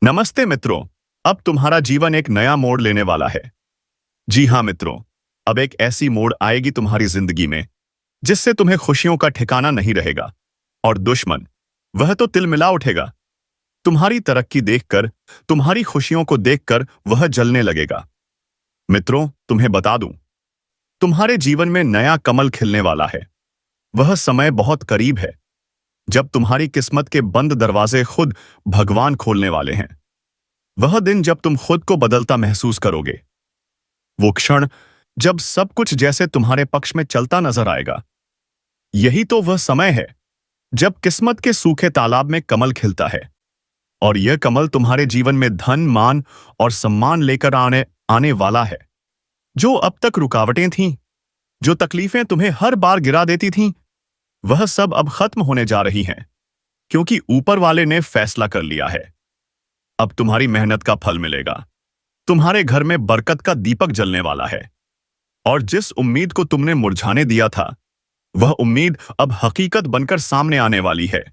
नमस्ते मित्रों। अब तुम्हारा जीवन एक नया मोड़ लेने वाला है। जी हाँ मित्रों, अब एक ऐसी मोड़ आएगी तुम्हारी जिंदगी में जिससे तुम्हें खुशियों का ठिकाना नहीं रहेगा और दुश्मन वह तो तिलमिला उठेगा। तुम्हारी तरक्की देखकर, तुम्हारी खुशियों को देखकर वह जलने लगेगा। मित्रों, तुम्हें बता दूं, तुम्हारे जीवन में नया कमल खिलने वाला है। वह समय बहुत करीब है जब तुम्हारी किस्मत के बंद दरवाजे खुद भगवान खोलने वाले हैं। वह दिन जब तुम खुद को बदलता महसूस करोगे, वो क्षण जब सब कुछ जैसे तुम्हारे पक्ष में चलता नजर आएगा। यही तो वह समय है जब किस्मत के सूखे तालाब में कमल खिलता है, और यह कमल तुम्हारे जीवन में धन, मान और सम्मान लेकर आने आने वाला है। जो अब तक रुकावटें थीं, जो तकलीफें तुम्हें हर बार गिरा देती थीं, वह सब अब खत्म होने जा रही हैं, क्योंकि ऊपर वाले ने फैसला कर लिया है। अब तुम्हारी मेहनत का फल मिलेगा। तुम्हारे घर में बरकत का दीपक जलने वाला है, और जिस उम्मीद को तुमने मुरझाने दिया था, वह उम्मीद अब हकीकत बनकर सामने आने वाली है।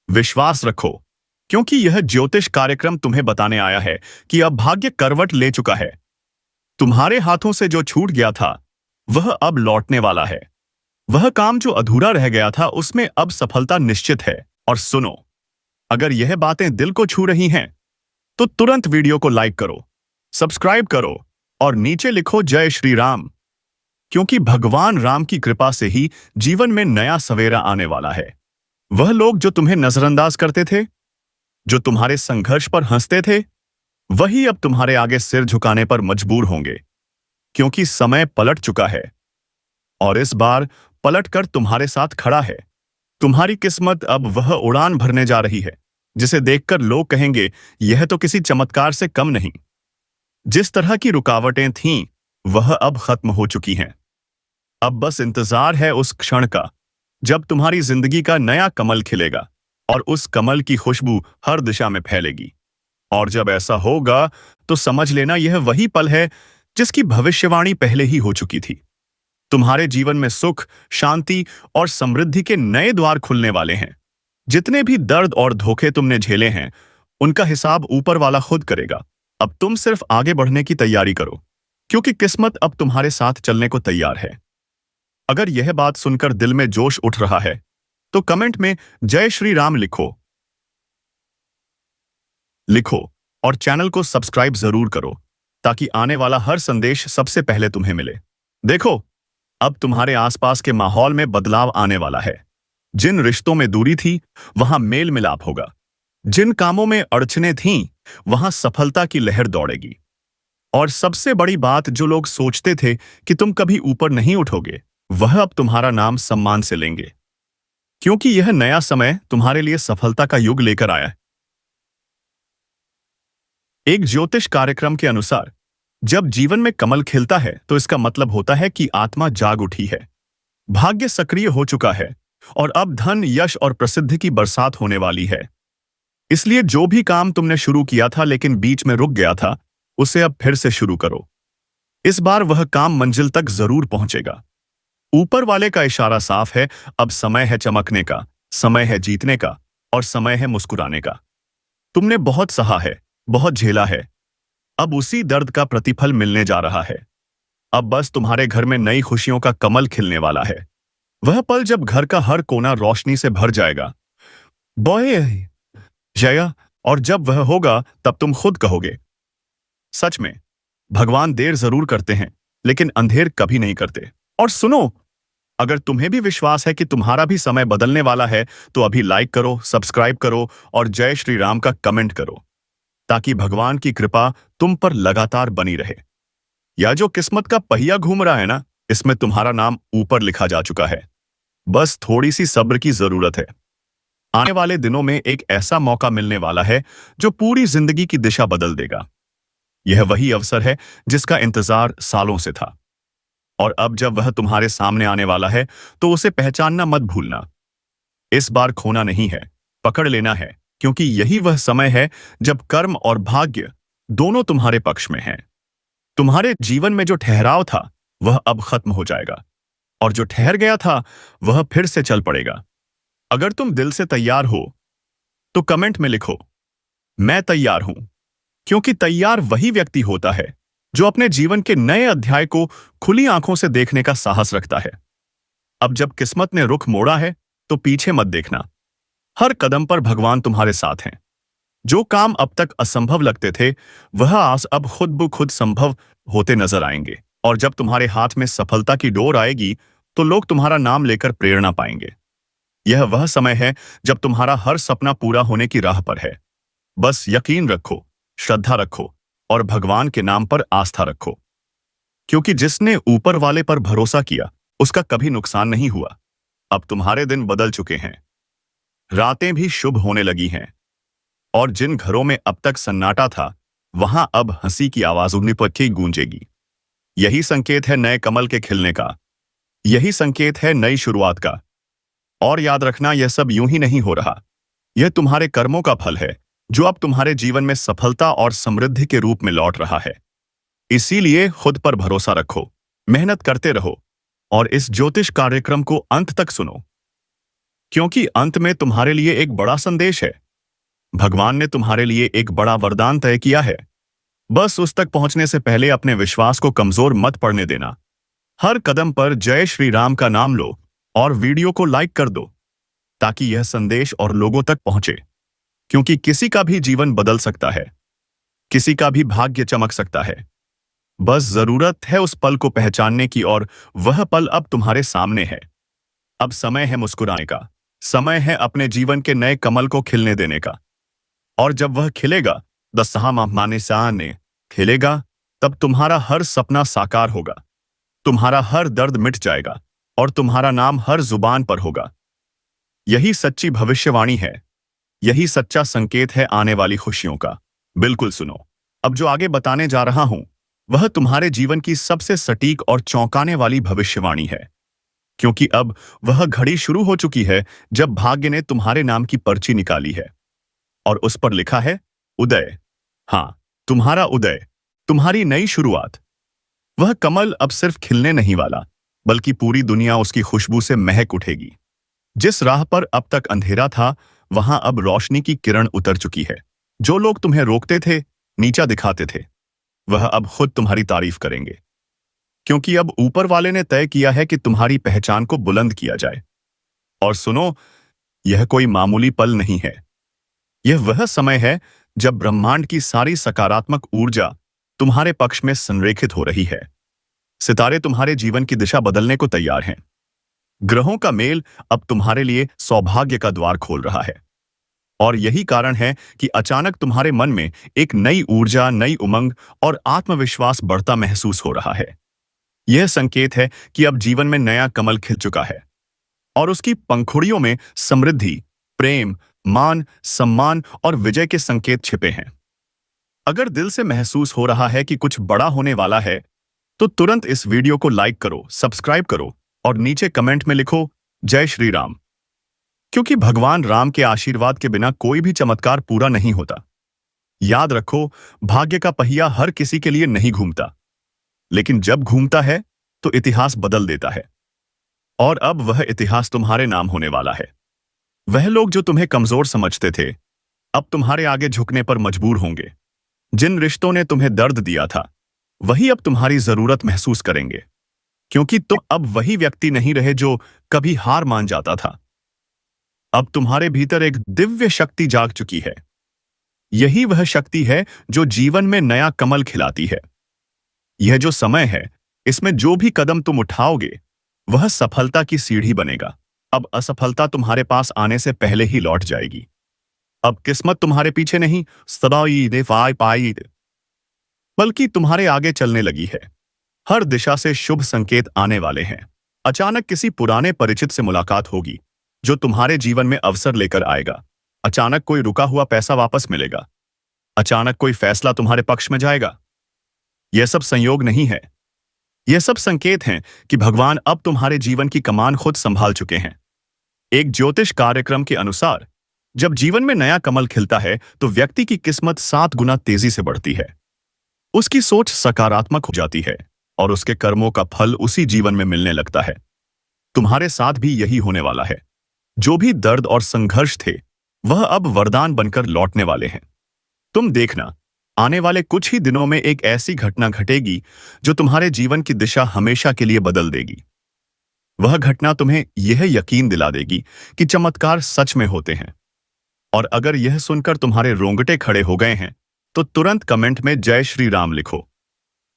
विश्वास रखो, क्योंकि यह ज्योतिष कार्यक्रम तुम्हें बताने आया है कि अब भाग्य करवट ले चुका है। तुम्हारे हाथों से जो छूट गया था, वह अब लौटने वाला है। वह काम जो अधूरा रह गया था, उसमें अब सफलता निश्चित है। और सुनो, अगर यह बातें दिल को छू रही हैं, तो तुरंत वीडियो को लाइक करो, सब्सक्राइब करो और नीचे लिखो जय श्री राम, क्योंकि भगवान राम की कृपा से ही जीवन में नया सवेरा आने वाला है। वह लोग जो तुम्हें नजरअंदाज करते थे, जो तुम्हारे संघर्ष पर हंसते थे, वही अब तुम्हारे आगे सिर झुकाने पर मजबूर होंगे, क्योंकि समय पलट चुका है और इस बार पलट कर तुम्हारे साथ खड़ा है। तुम्हारी किस्मत अब वह उड़ान भरने जा रही है जिसे देखकर लोग कहेंगे, यह तो किसी चमत्कार से कम नहीं। जिस तरह की रुकावटें थीं, वह अब खत्म हो चुकी हैं। अब बस इंतजार है उस क्षण का जब तुम्हारी जिंदगी का नया कमल खिलेगा और उस कमल की खुशबू हर दिशा में फैलेगी। और जब ऐसा होगा, तो समझ लेना यह वही पल है जिसकी भविष्यवाणी पहले ही हो चुकी थी। तुम्हारे जीवन में सुख, शांति और समृद्धि के नए द्वार खुलने वाले हैं। जितने भी दर्द और धोखे तुमने झेले हैं, उनका हिसाब ऊपर वाला खुद करेगा। अब तुम सिर्फ आगे बढ़ने की तैयारी करो, क्योंकि किस्मत अब तुम्हारे साथ चलने को तैयार है। अगर यह बात सुनकर दिल में जोश उठ रहा है, तो कमेंट में जय श्री राम लिखो और चैनल को सब्सक्राइब जरूर करो, ताकि आने वाला हर संदेश सबसे पहले तुम्हें मिले। देखो, अब तुम्हारे आसपास के माहौल में बदलाव आने वाला है। जिन रिश्तों में दूरी थी, वहां मेल मिलाप होगा। जिन कामों में अड़चने थीं, वहां सफलता की लहर दौड़ेगी। और सबसे बड़ी बात, जो लोग सोचते थे कि तुम कभी ऊपर नहीं उठोगे, वह अब तुम्हारा नाम सम्मान से लेंगे, क्योंकि यह नया समय तुम्हारे लिए सफलता का युग लेकर आया है। एक ज्योतिष कार्यक्रम के अनुसार, जब जीवन में कमल खिलता है, तो इसका मतलब होता है कि आत्मा जाग उठी है, भाग्य सक्रिय हो चुका है और अब धन, यश और प्रसिद्धि की बरसात होने वाली है। इसलिए जो भी काम तुमने शुरू किया था लेकिन बीच में रुक गया था, उसे अब फिर से शुरू करो। इस बार वह काम मंजिल तक जरूर पहुंचेगा। ऊपर वाले का इशारा साफ है। अब समय है चमकने का, समय है जीतने का और समय है मुस्कुराने का। तुमने बहुत सहा है, बहुत झेला है। अब उसी दर्द का प्रतिफल मिलने जा रहा है। अब बस तुम्हारे घर में नई खुशियों का कमल खिलने वाला है। वह पल जब घर का हर कोना रोशनी से भर जाएगा, बोए जया, और जब वह होगा, तब तुम खुद कहोगे, सच में भगवान देर जरूर करते हैं, लेकिन अंधेर कभी नहीं करते। और सुनो, अगर तुम्हें भी विश्वास है कि तुम्हारा भी समय बदलने वाला है, तो अभी लाइक करो, सब्सक्राइब करो और जय श्री राम का कमेंट करो, ताकि भगवान की कृपा तुम पर लगातार बनी रहे। या जो किस्मत का पहिया घूम रहा है ना, इसमें तुम्हारा नाम ऊपर लिखा जा चुका है। बस थोड़ी सी सब्र की जरूरत है। आने वाले दिनों में एक ऐसा मौका मिलने वाला है जो पूरी जिंदगी की दिशा बदल देगा। यह वही अवसर है जिसका इंतजार सालों से था, और अब जब वह तुम्हारे सामने आने वाला है, तो उसे पहचानना मत भूलना। इस बार खोना नहीं है, पकड़ लेना है, क्योंकि यही वह समय है जब कर्म और भाग्य दोनों तुम्हारे पक्ष में हैं। तुम्हारे जीवन में जो ठहराव था, वह अब खत्म हो जाएगा, और जो ठहर गया था, वह फिर से चल पड़ेगा। अगर तुम दिल से तैयार हो, तो कमेंट में लिखो, मैं तैयार हूं। क्योंकि तैयार वही व्यक्ति होता है जो अपने जीवन के नए अध्याय को खुली आंखों से देखने का साहस रखता है। अब जब किस्मत ने रुख मोड़ा है तो पीछे मत देखना। हर कदम पर भगवान तुम्हारे साथ हैं। जो काम अब तक असंभव लगते थे वह आज अब खुद ब खुद संभव होते नजर आएंगे। और जब तुम्हारे हाथ में सफलता की डोर आएगी तो लोग तुम्हारा नाम लेकर प्रेरणा पाएंगे। यह वह समय है जब तुम्हारा हर सपना पूरा होने की राह पर है। बस यकीन रखो, श्रद्धा रखो और भगवान के नाम पर आस्था रखो। क्योंकि जिसने ऊपर वाले पर भरोसा किया उसका कभी नुकसान नहीं हुआ। अब तुम्हारे दिन बदल चुके हैं, रातें भी शुभ होने लगी हैं और जिन घरों में अब तक सन्नाटा था वहां अब हंसी की आवाज उन्नीपक्की गूंजेगी। यही संकेत है नए कमल के खिलने का। यही संकेत है नई शुरुआत का। और याद रखना, यह सब यूं ही नहीं हो रहा। यह तुम्हारे कर्मों का फल है जो अब तुम्हारे जीवन में सफलता और समृद्धि के रूप में लौट रहा है। इसीलिए खुद पर भरोसा रखो, मेहनत करते रहो और इस ज्योतिष कार्यक्रम को अंत तक सुनो। क्योंकि अंत में तुम्हारे लिए एक बड़ा संदेश है। भगवान ने तुम्हारे लिए एक बड़ा वरदान तय किया है। बस उस तक पहुंचने से पहले अपने विश्वास को कमजोर मत पड़ने देना। हर कदम पर जय श्री राम का नाम लो और वीडियो को लाइक कर दो ताकि यह संदेश और लोगों तक पहुंचे। क्योंकि किसी का भी जीवन बदल सकता है, किसी का भी भाग्य चमक सकता है। बस जरूरत है उस पल को पहचानने की और वह पल अब तुम्हारे सामने है। अब समय है मुस्कुराने का, समय है अपने जीवन के नए कमल को खिलने देने का। और जब वह खिलेगा, दस्तहा माने ने खिलेगा, तब तुम्हारा हर सपना साकार होगा, तुम्हारा हर दर्द मिट जाएगा और तुम्हारा नाम हर जुबान पर होगा। यही सच्ची भविष्यवाणी है, यही सच्चा संकेत है आने वाली खुशियों का। बिल्कुल सुनो, अब जो आगे बताने जा रहा हूं वह तुम्हारे जीवन की सबसे सटीक और चौंकाने वाली भविष्यवाणी है। क्योंकि अब वह घड़ी शुरू हो चुकी है जब भाग्य ने तुम्हारे नाम की पर्ची निकाली है और उस पर लिखा है उदय। हां, तुम्हारा उदय, तुम्हारी नई शुरुआत। वह कमल अब सिर्फ खिलने नहीं वाला बल्कि पूरी दुनिया उसकी खुशबू से महक उठेगी। जिस राह पर अब तक अंधेरा था वहां अब रोशनी की किरण उतर चुकी है। जो लोग तुम्हें रोकते थे, नीचा दिखाते थे, वह अब खुद तुम्हारी तारीफ करेंगे। क्योंकि अब ऊपर वाले ने तय किया है कि तुम्हारी पहचान को बुलंद किया जाए। और सुनो, यह कोई मामूली पल नहीं है। यह वह समय है जब ब्रह्मांड की सारी सकारात्मक ऊर्जा तुम्हारे पक्ष में संरेखित हो रही है। सितारे तुम्हारे जीवन की दिशा बदलने को तैयार हैं। ग्रहों का मेल अब तुम्हारे लिए सौभाग्य का द्वार खोल रहा है। और यही कारण है कि अचानक तुम्हारे मन में एक नई ऊर्जा, नई उमंग और आत्मविश्वास बढ़ता महसूस हो रहा है। यह संकेत है कि अब जीवन में नया कमल खिल चुका है और उसकी पंखुड़ियों में समृद्धि, प्रेम, मान, सम्मान और विजय के संकेत छिपे हैं। अगर दिल से महसूस हो रहा है कि कुछ बड़ा होने वाला है तो तुरंत इस वीडियो को लाइक करो, सब्सक्राइब करो और नीचे कमेंट में लिखो जय श्री राम। क्योंकि भगवान राम के आशीर्वाद के बिना कोई भी चमत्कार पूरा नहीं होता। याद रखो, भाग्य का पहिया हर किसी के लिए नहीं घूमता, लेकिन जब घूमता है तो इतिहास बदल देता है। और अब वह इतिहास तुम्हारे नाम होने वाला है। वह लोग जो तुम्हें कमजोर समझते थे अब तुम्हारे आगे झुकने पर मजबूर होंगे। जिन रिश्तों ने तुम्हें दर्द दिया था वही अब तुम्हारी जरूरत महसूस करेंगे। क्योंकि तुम अब वही व्यक्ति नहीं रहे जो कभी हार मान जाता था। अब तुम्हारे भीतर एक दिव्य शक्ति जाग चुकी है। यही वह शक्ति है जो जीवन में नया कमल खिलाती है। यह जो समय है, इसमें जो भी कदम तुम उठाओगे वह सफलता की सीढ़ी बनेगा। अब असफलता तुम्हारे पास आने से पहले ही लौट जाएगी। अब किस्मत तुम्हारे पीछे नहीं बल्कि तुम्हारे आगे चलने लगी है। हर दिशा से शुभ संकेत आने वाले हैं। अचानक किसी पुराने परिचित से मुलाकात होगी जो तुम्हारे जीवन में अवसर लेकर आएगा। अचानक कोई रुका हुआ पैसा वापस मिलेगा। अचानक कोई फैसला तुम्हारे पक्ष में जाएगा। यह सब संयोग नहीं है, यह सब संकेत हैं कि भगवान अब तुम्हारे जीवन की कमान खुद संभाल चुके हैं। एक ज्योतिष कार्यक्रम के अनुसार जब जीवन में नया कमल खिलता है तो व्यक्ति की किस्मत 7 गुना तेजी से बढ़ती है। उसकी सोच सकारात्मक हो जाती है और उसके कर्मों का फल उसी जीवन में मिलने लगता है। तुम्हारे साथ भी यही होने वाला है। जो भी दर्द और संघर्ष थे वह अब वरदान बनकर लौटने वाले हैं। तुम देखना, आने वाले कुछ ही दिनों में एक ऐसी घटना घटेगी जो तुम्हारे जीवन की दिशा हमेशा के लिए बदल देगी। वह घटना तुम्हें यह यकीन दिला देगी कि चमत्कार सच में होते हैं। और अगर यह सुनकर तुम्हारे रोंगटे खड़े हो गए हैं, तो तुरंत कमेंट में जय श्री राम लिखो,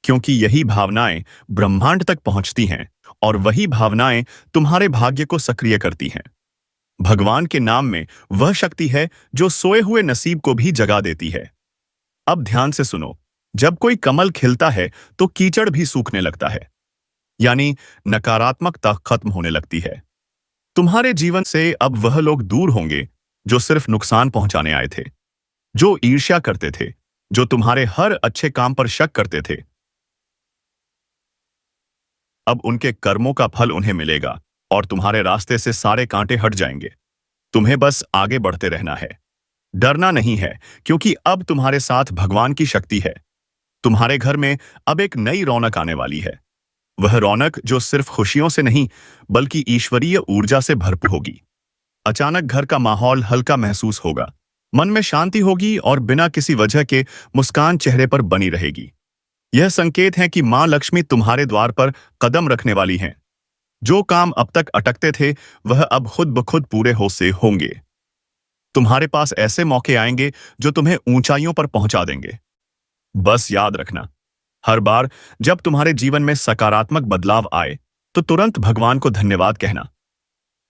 क्योंकि यही भावनाएं ब्रह्मांड तक पहुंचती हैं और वही भावनाएं तुम्हारे भाग्य को सक्रिय करती हैं। भगवान के नाम में वह शक्ति है जो सोए हुए नसीब को भी जगा देती है। अब ध्यान से सुनो, जब कोई कमल खिलता है तो कीचड़ भी सूखने लगता है, यानी नकारात्मकता खत्म होने लगती है। तुम्हारे जीवन से अब वह लोग दूर होंगे जो सिर्फ नुकसान पहुंचाने आए थे, जो ईर्ष्या करते थे, जो तुम्हारे हर अच्छे काम पर शक करते थे। अब उनके कर्मों का फल उन्हें मिलेगा और तुम्हारे रास्ते से सारे कांटे हट जाएंगे। तुम्हें बस आगे बढ़ते रहना है, डरना नहीं है, क्योंकि अब तुम्हारे साथ भगवान की शक्ति है। तुम्हारे घर में अब एक नई रौनक आने वाली है। वह रौनक जो सिर्फ खुशियों से नहीं, बल्कि ईश्वरीय ऊर्जा से भरपूर होगी। अचानक घर का माहौल हल्का महसूस होगा, मन में शांति होगी और बिना किसी वजह के मुस्कान चेहरे पर बनी रहेगी। यह संकेत है कि मां लक्ष्मी तुम्हारे द्वार पर कदम रखने वाली हैं। जो काम अब तक अटकते थे, वह अब खुद ब खुद पूरे हो से होंगे। तुम्हारे पास ऐसे मौके आएंगे जो तुम्हें ऊंचाइयों पर पहुंचा देंगे। बस याद रखना, हर बार जब तुम्हारे जीवन में सकारात्मक बदलाव आए, तो तुरंत भगवान को धन्यवाद कहना,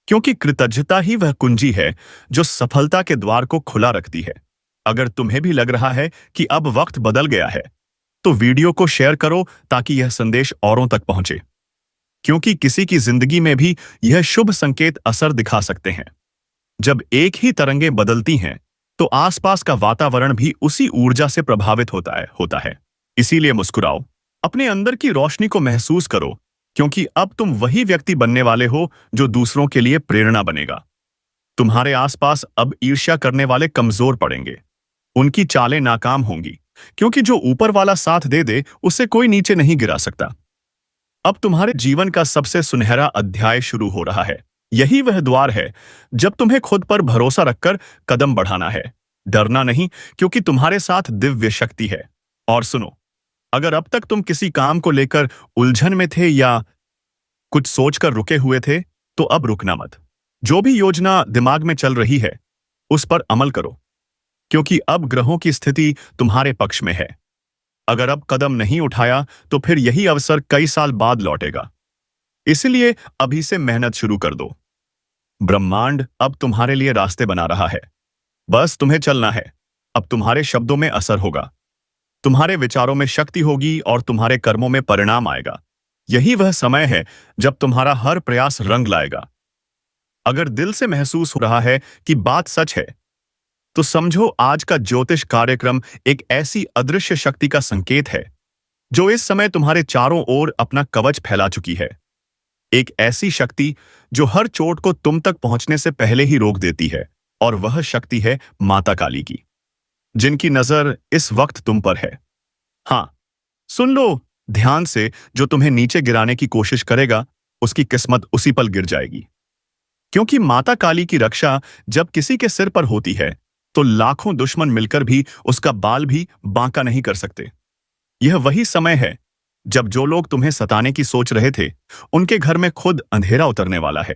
क्योंकि कृतज्ञता ही वह कुंजी है जो सफलता के द्वार को खुला रखती है। अगर तुम्हें भी लग रहा है कि अब वक्त बदल गया है, तो वीडियो को शेयर करो ताकि यह संदेश औरों तक पहुंचे, क्योंकि किसी की जिंदगी में भी यह शुभ संकेत असर दिखा सकते हैं। जब एक ही तरंगें बदलती हैं, तो आसपास का वातावरण भी उसी ऊर्जा से प्रभावित होता है। इसीलिए मुस्कुराओ, अपने अंदर की रोशनी को महसूस करो, क्योंकि अब तुम वही व्यक्ति बनने वाले हो जो दूसरों के लिए प्रेरणा बनेगा। तुम्हारे आसपास अब ईर्ष्या करने वाले कमजोर पड़ेंगे, उनकी चालें नाकाम होंगी, क्योंकि जो ऊपर वाला साथ दे दे, उसे कोई नीचे नहीं गिरा सकता। अब तुम्हारे जीवन का सबसे सुनहरा अध्याय शुरू हो रहा है। यही वह द्वार है जब तुम्हें खुद पर भरोसा रखकर कदम बढ़ाना है। डरना नहीं, क्योंकि तुम्हारे साथ दिव्य शक्ति है। और सुनो, अगर अब तक तुम किसी काम को लेकर उलझन में थे या कुछ सोचकर रुके हुए थे, तो अब रुकना मत। जो भी योजना दिमाग में चल रही है, उस पर अमल करो, क्योंकि अब ग्रहों की स्थिति तुम्हारे पक्ष में है। अगर अब कदम नहीं उठाया, तो फिर यही अवसर कई साल बाद लौटेगा। इसलिए अभी से मेहनत शुरू कर दो। ब्रह्मांड अब तुम्हारे लिए रास्ते बना रहा है, बस तुम्हें चलना है। अब तुम्हारे शब्दों में असर होगा, तुम्हारे विचारों में शक्ति होगी और तुम्हारे कर्मों में परिणाम आएगा। यही वह समय है जब तुम्हारा हर प्रयास रंग लाएगा। अगर दिल से महसूस हो रहा है कि बात सच है, तो समझो आज का ज्योतिष कार्यक्रम एक ऐसी अदृश्य शक्ति का संकेत है जो इस समय तुम्हारे चारों ओर अपना कवच फैला चुकी है। एक ऐसी शक्ति जो हर चोट को तुम तक पहुंचने से पहले ही रोक देती है, और वह शक्ति है माता काली की, जिनकी नजर इस वक्त तुम पर है। हाँ, सुन लो ध्यान से, जो तुम्हें नीचे गिराने की कोशिश करेगा, उसकी किस्मत उसी पल गिर जाएगी। क्योंकि माता काली की रक्षा जब किसी के सिर पर होती है, तो लाखों दुश्मन मिलकर भी उसका बाल भी बांका नहीं कर सकते। यह वही समय है जब जो लोग तुम्हें सताने की सोच रहे थे, उनके घर में खुद अंधेरा उतरने वाला है।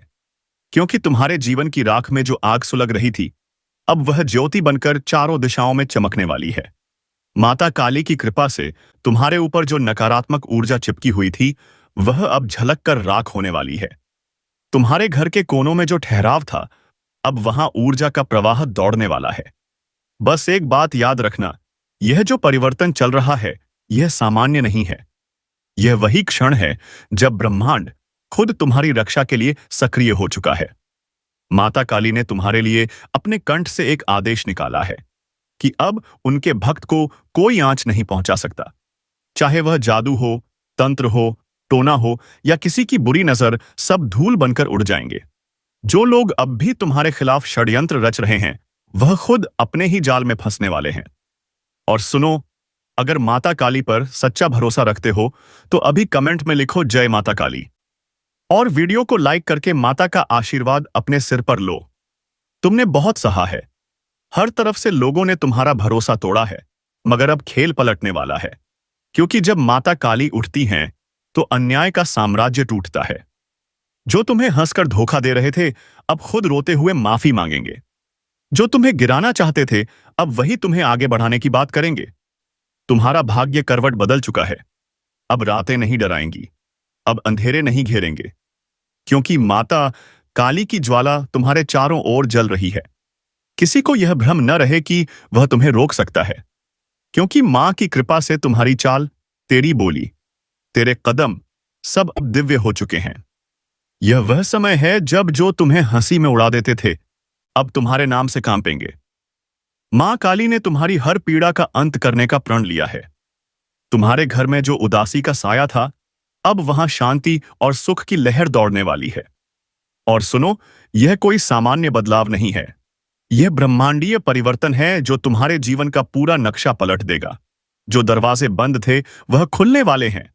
क्योंकि तुम्हारे जीवन की राख में जो आग सुलग रही थी, अब वह ज्योति बनकर चारों दिशाओं में चमकने वाली है। माता काली की कृपा से तुम्हारे ऊपर जो नकारात्मक ऊर्जा चिपकी हुई थी, वह अब झलक कर राख होने वाली है। तुम्हारे घर के कोनों में जो ठहराव था, अब वहां ऊर्जा का प्रवाह दौड़ने वाला है। बस एक बात याद रखना, यह जो परिवर्तन चल रहा है, यह सामान्य नहीं है। यह वही क्षण है जब ब्रह्मांड खुद तुम्हारी रक्षा के लिए सक्रिय हो चुका है। माता काली ने तुम्हारे लिए अपने कंठ से एक आदेश निकाला है कि अब उनके भक्त को कोई आंच नहीं पहुंचा सकता। चाहे वह जादू हो, तंत्र हो, टोना हो या किसी की बुरी नजर, सब धूल बनकर उड़ जाएंगे। जो लोग अब भी तुम्हारे खिलाफ षड्यंत्र रच रहे हैं, वह खुद अपने ही जाल में फंसने वाले हैं। और सुनो, अगर माता काली पर सच्चा भरोसा रखते हो, तो अभी कमेंट में लिखो जय माता काली, और वीडियो को लाइक करके माता का आशीर्वाद अपने सिर पर लो। तुमने बहुत सहा है। हर तरफ से लोगों ने तुम्हारा भरोसा तोड़ा है, मगर अब खेल पलटने वाला है। क्योंकि जब माता काली उठती हैं, तो अन्याय का साम्राज्य टूटता है। जो तुम्हें हंसकर धोखा दे रहे थे, अब खुद रोते हुए माफी मांगेंगे। जो तुम्हें गिराना चाहते थे, अब वही तुम्हें आगे बढ़ाने की बात करेंगे। तुम्हारा भाग्य करवट बदल चुका है। अब रातें नहीं डराएंगी, अब अंधेरे नहीं घेरेंगे, क्योंकि माता काली की ज्वाला तुम्हारे चारों ओर जल रही है। किसी को यह भ्रम न रहे कि वह तुम्हें रोक सकता है, क्योंकि मां की कृपा से तुम्हारी चाल, तेरी बोली, तेरे कदम सब अब दिव्य हो चुके हैं। यह वह समय है जब जो तुम्हें हंसी में उड़ा देते थे, अब तुम्हारे नाम से कांपेंगे। मां काली ने तुम्हारी हर पीड़ा का अंत करने का प्रण लिया है। तुम्हारे घर में जो उदासी का साया था, अब वहां शांति और सुख की लहर दौड़ने वाली है। और सुनो, यह कोई सामान्य बदलाव नहीं है। यह ब्रह्मांडीय परिवर्तन है जो तुम्हारे जीवन का पूरा नक्शा पलट देगा। जो दरवाजे बंद थे, वह खुलने वाले हैं।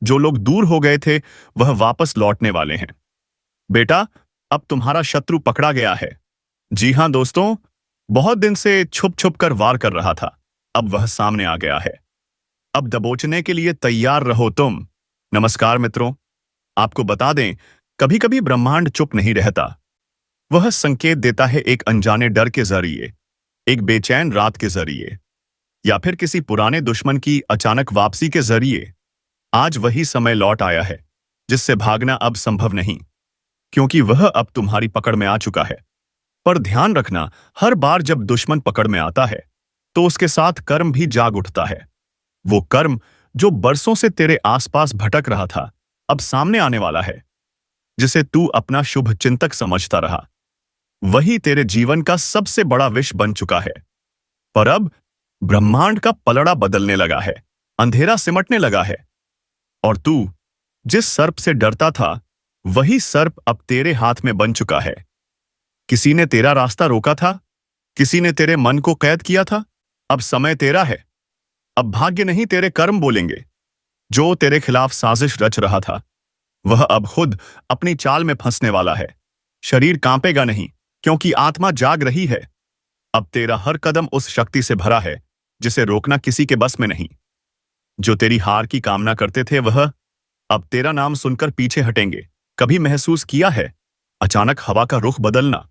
जो लोग दूर हो गए थे, वह वापस लौटने वाले हैं। बेटा, अब तुम्हारा शत्रु पकड़ा गया है। जी हां दोस्तों, बहुत दिन से छुप छुप कर वार कर रहा था, अब वह सामने आ गया है। अब दबोचने के लिए तैयार रहो तुम। नमस्कार मित्रों, आपको बता दें, कभी कभी ब्रह्मांड चुप नहीं रहता। वह संकेत देता है एक अनजाने डर के जरिए, एक बेचैन रात के जरिए, या फिर किसी पुराने दुश्मन की अचानक वापसी के जरिए। आज वही समय लौट आया है जिससे भागना अब संभव नहीं, क्योंकि वह अब तुम्हारी पकड़ में आ चुका है। पर ध्यान रखना, हर बार जब दुश्मन पकड़ में आता है, तो उसके साथ कर्म भी जाग उठता है। वो कर्म जो बरसों से तेरे आसपास भटक रहा था, अब सामने आने वाला है। जिसे तू अपना शुभ चिंतक समझता रहा, वही तेरे जीवन का सबसे बड़ा विष बन चुका है। पर अब ब्रह्मांड का पलड़ा बदलने लगा है, अंधेरा सिमटने लगा है, और तू जिस सर्प से डरता था, वही सर्प अब तेरे हाथ में बन चुका है। किसी ने तेरा रास्ता रोका था, किसी ने तेरे मन को कैद किया था। अब समय तेरा है। अब भाग्य नहीं, तेरे कर्म बोलेंगे। जो तेरे खिलाफ साजिश रच रहा था, वह अब खुद अपनी चाल में फंसने वाला है। शरीर कांपेगा नहीं, क्योंकि आत्मा जाग रही है। अब तेरा हर कदम उस शक्ति से भरा है जिसे रोकना किसी के बस में नहीं। जो तेरी हार की कामना करते थे, वह अब तेरा नाम सुनकर पीछे हटेंगे। कभी महसूस किया है अचानक हवा का रुख बदलना?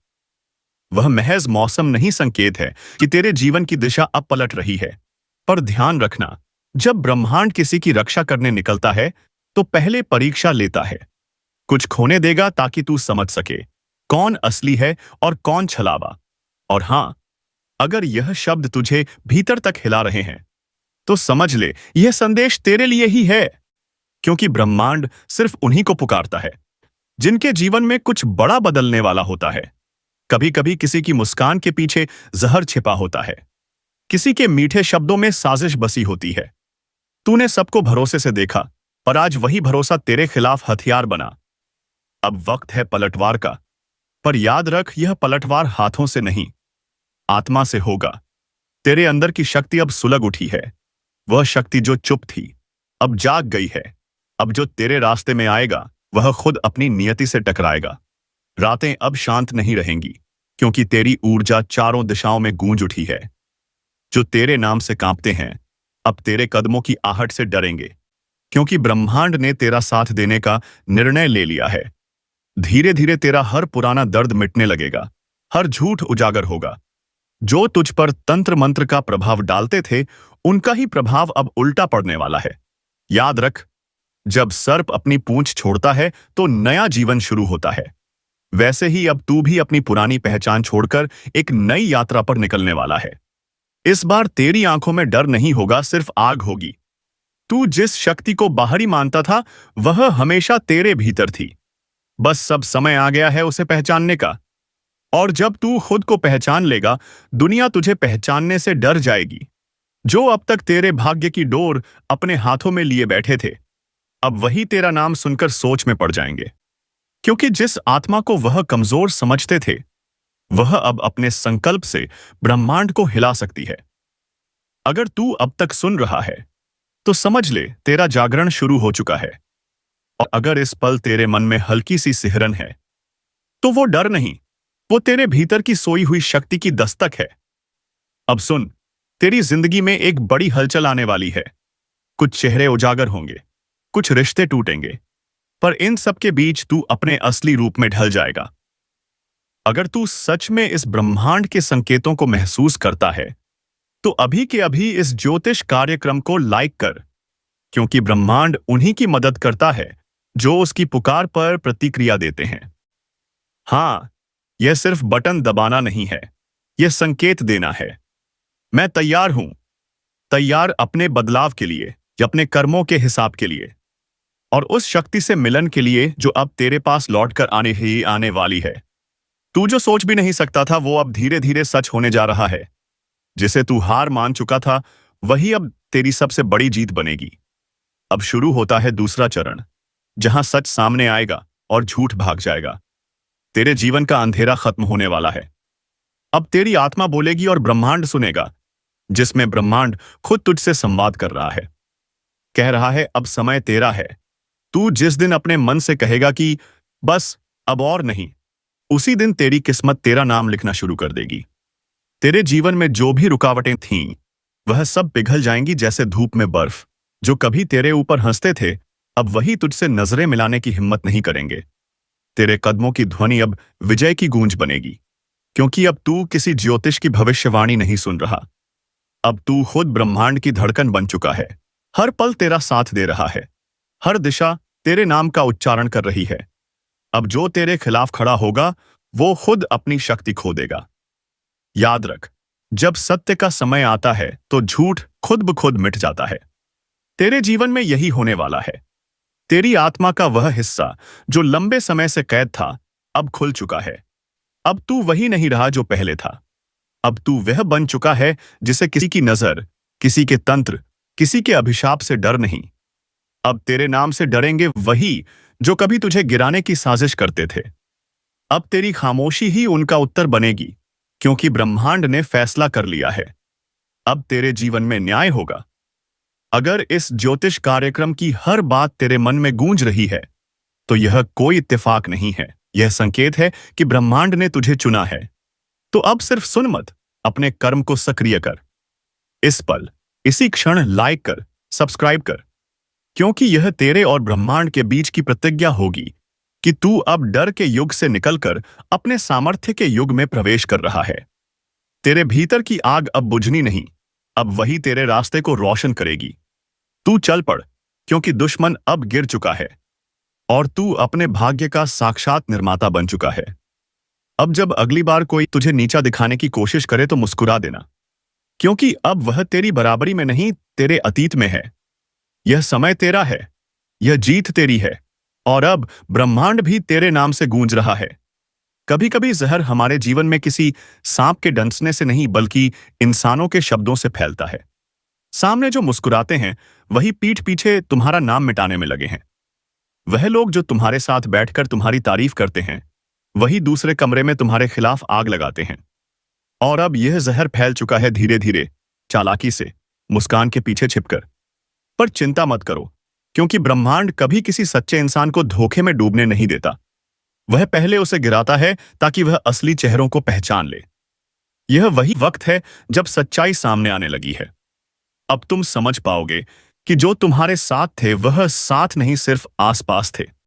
वह महज मौसम नहीं, संकेत है कि तेरे जीवन की दिशा अब पलट रही है। पर ध्यान रखना, जब ब्रह्मांड किसी की रक्षा करने निकलता है, तो पहले परीक्षा लेता है। कुछ खोने देगा ताकि तू समझ सके कौन असली है और कौन छलावा। और हां, अगर यह शब्द तुझे भीतर तक हिला रहे हैं, तो समझ ले, यह संदेश तेरे लिए ही है। क्योंकि ब्रह्मांड सिर्फ उन्हीं को पुकारता है जिनके जीवन में कुछ बड़ा बदलने वाला होता है। कभी कभी किसी की मुस्कान के पीछे जहर छिपा होता है, किसी के मीठे शब्दों में साजिश बसी होती है। तूने सबको भरोसे से देखा, पर आज वही भरोसा तेरे खिलाफ हथियार बना। अब वक्त है पलटवार का, पर याद रख, यह पलटवार हाथों से नहीं, आत्मा से होगा। तेरे अंदर की शक्ति अब सुलग उठी है। वह शक्ति जो चुप थी, अब जाग गई है। अब जो तेरे रास्ते में आएगा, वह खुद अपनी नियति से टकराएगा। रातें अब शांत नहीं रहेंगी, क्योंकि तेरी ऊर्जा चारों दिशाओं में गूंज उठी है। जो तेरे नाम से कांपते हैं, अब तेरे कदमों की आहट से डरेंगे, क्योंकि ब्रह्मांड ने तेरा साथ देने का निर्णय ले लिया है। धीरे धीरे तेरा हर पुराना दर्द मिटने लगेगा, हर झूठ उजागर होगा। जो तुझ पर तंत्र मंत्र का प्रभाव डालते थे, उनका ही प्रभाव अब उल्टा पड़ने वाला है। याद रख, जब सर्प अपनी पूंछ छोड़ता है, तो नया जीवन शुरू होता है। वैसे ही अब तू भी अपनी पुरानी पहचान छोड़कर एक नई यात्रा पर निकलने वाला है। इस बार तेरी आंखों में डर नहीं होगा, सिर्फ आग होगी। तू जिस शक्ति को बाहरी मानता था, वह हमेशा तेरे भीतर थी। बस सब समय आ गया है उसे पहचानने का। और जब तू खुद को पहचान लेगा, दुनिया तुझे पहचानने से डर जाएगी। जो अब तक तेरे भाग्य की डोर अपने हाथों में लिए बैठे थे, अब वही तेरा नाम सुनकर सोच में पड़ जाएंगे। क्योंकि जिस आत्मा को वह कमजोर समझते थे, वह अब अपने संकल्प से ब्रह्मांड को हिला सकती है। अगर तू अब तक सुन रहा है, तो समझ ले, तेरा जागरण शुरू हो चुका है। और अगर इस पल तेरे मन में हल्की सी सिहरन है, तो वो डर नहीं, वो तेरे भीतर की सोई हुई शक्ति की दस्तक है। अब सुन, तेरी जिंदगी में एक बड़ी हलचल आने वाली है। कुछ चेहरे उजागर होंगे, कुछ रिश्ते टूटेंगे, पर इन सब के बीच तू अपने असली रूप में ढल जाएगा। अगर तू सच में इस ब्रह्मांड के संकेतों को महसूस करता है, तो अभी के अभी इस ज्योतिष कार्यक्रम को लाइक कर, क्योंकि ब्रह्मांड उन्हीं की मदद करता है जो उसकी पुकार पर प्रतिक्रिया देते हैं। हाँ, यह सिर्फ बटन दबाना नहीं है, यह संकेत देना है। मैं तैयार हूं, तैयार अपने बदलाव के लिए, अपने कर्मों के हिसाब के लिए, और उस शक्ति से मिलन के लिए जो अब तेरे पास लौटकर आने वाली है। तू जो सोच भी नहीं सकता था वो अब धीरे धीरे सच होने जा रहा है। जिसे तू हार मान चुका था, वही अब तेरी सबसे बड़ी जीत बनेगी। अब शुरू होता है दूसरा चरण, जहां सच सामने आएगा और झूठ भाग जाएगा। तेरे जीवन का अंधेरा खत्म होने वाला है। अब तेरी आत्मा बोलेगी और ब्रह्मांड सुनेगा, जिसमें ब्रह्मांड खुद तुझसे संवाद कर रहा है। कह रहा है, अब समय तेरा है। तू जिस दिन अपने मन से कहेगा कि बस अब और नहीं, उसी दिन तेरी किस्मत तेरा नाम लिखना शुरू कर देगी। तेरे जीवन में जो भी रुकावटें थीं, वह सब पिघल जाएंगी जैसे धूप में बर्फ। जो कभी तेरे ऊपर हंसते थे, अब वही तुझसे नजरें मिलाने की हिम्मत नहीं करेंगे। तेरे कदमों की ध्वनि अब विजय की गूंज बनेगी, क्योंकि अब तू किसी ज्योतिष की भविष्यवाणी नहीं सुन रहा। अब तू खुद ब्रह्मांड की धड़कन बन चुका है। हर पल तेरा साथ दे रहा है, हर दिशा तेरे नाम का उच्चारण कर रही है। अब जो तेरे खिलाफ खड़ा होगा, वो खुद अपनी शक्ति खो देगा। याद रख, जब सत्य का समय आता है तो झूठ खुद ब खुद मिट जाता है। तेरे जीवन में यही होने वाला है। तेरी आत्मा का वह हिस्सा जो लंबे समय से कैद था, अब खुल चुका है। अब तू वही नहीं रहा जो पहले था। अब तू वह बन चुका है जिसे किसी की नजर, किसी के तंत्र, किसी के अभिशाप से डर नहीं। अब तेरे नाम से डरेंगे वही जो कभी तुझे गिराने की साजिश करते थे। अब तेरी खामोशी ही उनका उत्तर बनेगी, क्योंकि ब्रह्मांड ने फैसला कर लिया है। अब तेरे जीवन में न्याय होगा। अगर इस ज्योतिष कार्यक्रम की हर बात तेरे मन में गूंज रही है, तो यह कोई इत्तेफाक नहीं है। यह संकेत है कि ब्रह्मांड ने तुझे चुना है। तो अब सिर्फ सुन मत, अपने कर्म को सक्रिय कर। इस पल, इसी क्षण लाइक कर, सब्सक्राइब कर, क्योंकि यह तेरे और ब्रह्मांड के बीच की प्रतिज्ञा होगी कि तू अब डर के युग से निकलकर अपने सामर्थ्य के युग में प्रवेश कर रहा है। तेरे भीतर की आग अब बुझनी नहीं, अब वही तेरे रास्ते को रोशन करेगी। तू चल पड़, क्योंकि दुश्मन अब गिर चुका है और तू अपने भाग्य का साक्षात निर्माता बन चुका है। अब जब अगली बार कोई तुझे नीचा दिखाने की कोशिश करे तो मुस्कुरा देना, क्योंकि अब वह तेरी बराबरी में नहीं, तेरे अतीत में है। यह समय तेरा है, यह जीत तेरी है, और अब ब्रह्मांड भी तेरे नाम से गूंज रहा है। कभी कभी जहर हमारे जीवन में किसी सांप के डंसने से नहीं, बल्कि इंसानों के शब्दों से फैलता है। सामने जो मुस्कुराते हैं, वही पीठ पीछे तुम्हारा नाम मिटाने में लगे हैं। वह लोग जो तुम्हारे साथ बैठकर तुम्हारी तारीफ करते हैं, वही दूसरे कमरे में तुम्हारे खिलाफ आग लगाते हैं। और अब यह जहर फैल चुका है धीरे धीरे, चालाकी से, मुस्कान के पीछे छिपकर। पर चिंता मत करो, क्योंकि ब्रह्मांड कभी किसी सच्चे इंसान को धोखे में डूबने नहीं देता। वह पहले उसे गिराता है ताकि वह असली चेहरों को पहचान ले। यह वही वक्त है जब सच्चाई सामने आने लगी है। अब तुम समझ पाओगे कि जो तुम्हारे साथ थे, वह साथ नहीं, सिर्फ आसपास थे।